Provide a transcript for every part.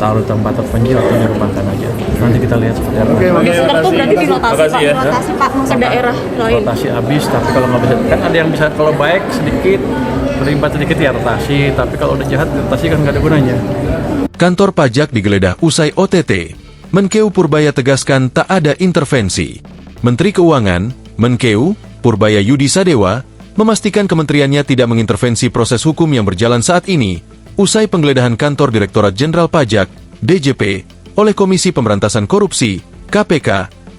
taruh di tempat terpencil atau dirumahkan aja. Nanti kita lihat seperti apa. Sekarang tuh berarti dirotasi Pak, ya. rotasi Pak ke daerah lain. Rotasi habis, tapi kalau nggak bisa, kan ada yang bisa kalau baik sedikit, terlibat sedikit ya rotasi, tapi kalau udah jahat rotasi kan nggak ada gunanya. Kantor pajak digeledah usai OTT. Menkeu Purbaya tegaskan tak ada intervensi. Menteri Keuangan, Menkeu, Purbaya Yudi Sadewa, memastikan kementeriannya tidak mengintervensi proses hukum yang berjalan saat ini, usai penggeledahan kantor Direktorat Jenderal Pajak, DJP, oleh Komisi Pemberantasan Korupsi, KPK,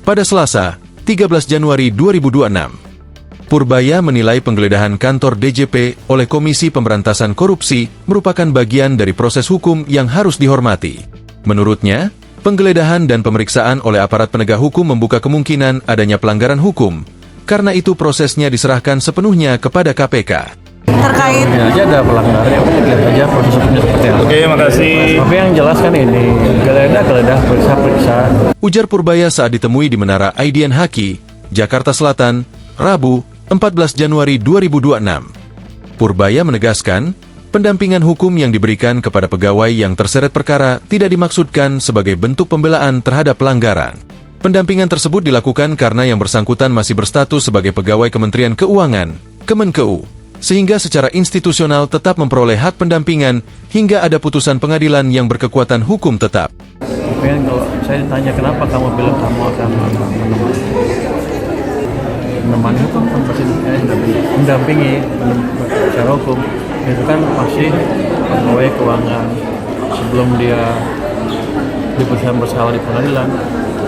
pada Selasa, 13 Januari 2026. Purbaya menilai penggeledahan kantor DJP oleh Komisi Pemberantasan Korupsi merupakan bagian dari proses hukum yang harus dihormati. Menurutnya, penggeledahan dan pemeriksaan oleh aparat penegak hukum membuka kemungkinan adanya pelanggaran hukum. Karena itu prosesnya diserahkan sepenuhnya kepada KPK. Terkait Ini aja ada pelanggaran, lihat aja proses hukumnya seperti apa. Oke, makasih. Tapi yang jelas kan ini, geledah, periksa. Ujar Purbaya saat ditemui di Menara Aidien Haki, Jakarta Selatan, Rabu, 14 Januari 2026. Purbaya menegaskan, pendampingan hukum yang diberikan kepada pegawai yang terseret perkara tidak dimaksudkan sebagai bentuk pembelaan terhadap pelanggaran. Pendampingan tersebut dilakukan karena yang bersangkutan masih berstatus sebagai pegawai Kementerian Keuangan, Kemenkeu, sehingga secara institusional tetap memperoleh hak pendampingan hingga ada putusan pengadilan yang berkekuatan hukum tetap. Tapi kan kalau saya ditanya kenapa kamu bilang kamu akan menemani hukum, kan pasti mendampingi secara hukum. Itu kan masih pegawai keuangan sebelum dia diputuskan bersalah di pengadilan,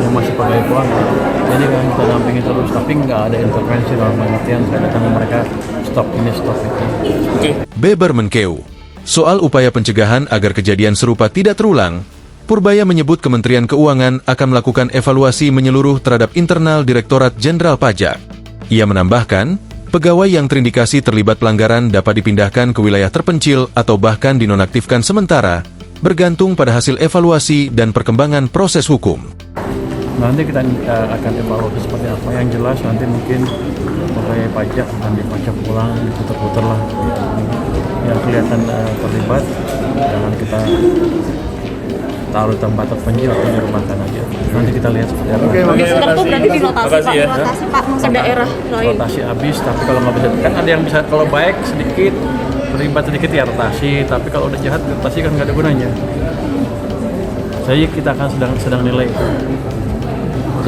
yang masih pegawai keuangan. Jadi kan kita dampingi terus, tapi nggak ada intervensi dalam pengertian saya datang ke mereka stop ini stop itu. Beber Menkeu. Soal upaya pencegahan agar kejadian serupa tidak terulang, Purbaya menyebut Kementerian Keuangan akan melakukan evaluasi menyeluruh terhadap internal Direktorat Jenderal Pajak. Ia menambahkan, pegawai yang terindikasi terlibat pelanggaran dapat dipindahkan ke wilayah terpencil atau bahkan dinonaktifkan sementara, bergantung pada hasil evaluasi dan perkembangan proses hukum. Nanti kita akan evaluasi seperti apa. Yang jelas nanti mungkin pegawai pajak akan dipajak ulang, diputar-putar lah. Yang kelihatan terlibat, jangan kita taruh di tempat terpencil atau dirumahkan aja. Nanti kita lihat seperti apa. sekarang tuh berarti dirotasi Pak, ke daerah lain. Rotasi habis, tapi kalau nggak bisa, kan ada yang bisa kalau baik sedikit, terlibat sedikit ya rotasi, tapi kalau udah jahat rotasi kan nggak ada gunanya. Jadi kita akan sedang nilai itu.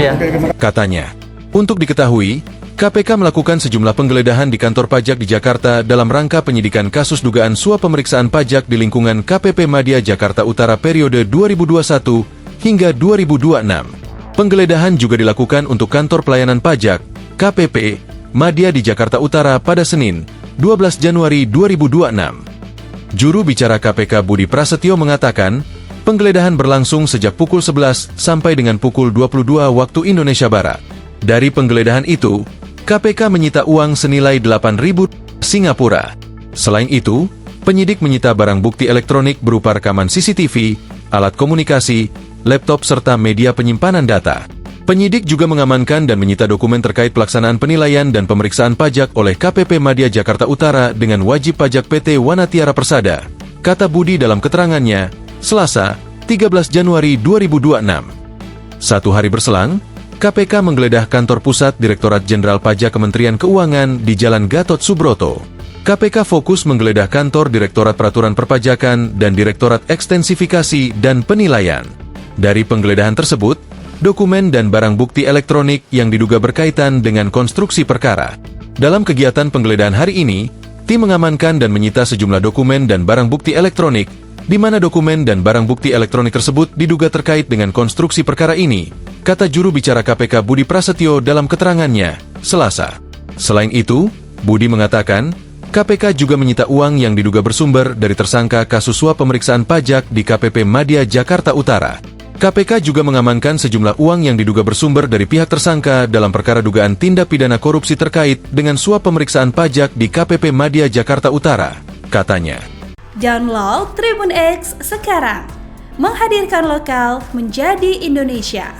Ya. Katanya, untuk diketahui, KPK melakukan sejumlah penggeledahan di kantor pajak di Jakarta dalam rangka penyidikan kasus dugaan suap pemeriksaan pajak di lingkungan KPP Madya Jakarta Utara periode 2021 hingga 2026. Penggeledahan juga dilakukan untuk kantor pelayanan pajak, KPP, Madya di Jakarta Utara pada Senin, 12 Januari 2026. Juru bicara KPK Budi Prasetyo mengatakan, penggeledahan berlangsung sejak pukul 11 sampai dengan pukul 22 waktu Indonesia Barat. Dari penggeledahan itu, KPK menyita uang senilai 8.000 Singapura. Selain itu, penyidik menyita barang bukti elektronik berupa rekaman CCTV, alat komunikasi, laptop serta media penyimpanan data. Penyidik juga mengamankan dan menyita dokumen terkait pelaksanaan penilaian dan pemeriksaan pajak oleh KPP Madya Jakarta Utara dengan wajib pajak PT Wanatiara Persada, kata Budi dalam keterangannya, Selasa, 13 Januari 2026. Satu hari berselang, KPK menggeledah kantor pusat Direktorat Jenderal Pajak Kementerian Keuangan di Jalan Gatot Subroto. KPK fokus menggeledah kantor Direktorat Peraturan Perpajakan dan Direktorat Ekstensifikasi dan Penilaian. Dari penggeledahan tersebut, dokumen dan barang bukti elektronik yang diduga berkaitan dengan konstruksi perkara. Dalam kegiatan penggeledahan hari ini, tim mengamankan dan menyita sejumlah dokumen dan barang bukti elektronik, di mana dokumen dan barang bukti elektronik tersebut diduga terkait dengan konstruksi perkara ini, kata juru bicara KPK Budi Prasetyo dalam keterangannya, Selasa. Selain itu, Budi mengatakan, KPK juga menyita uang yang diduga bersumber dari tersangka kasus suap pemeriksaan pajak di KPP Madya Jakarta Utara. KPK juga mengamankan sejumlah uang yang diduga bersumber dari pihak tersangka dalam perkara dugaan tindak pidana korupsi terkait dengan suap pemeriksaan pajak di KPP Madya Jakarta Utara, katanya. Download Tribun X sekarang, menghadirkan lokal menjadi Indonesia.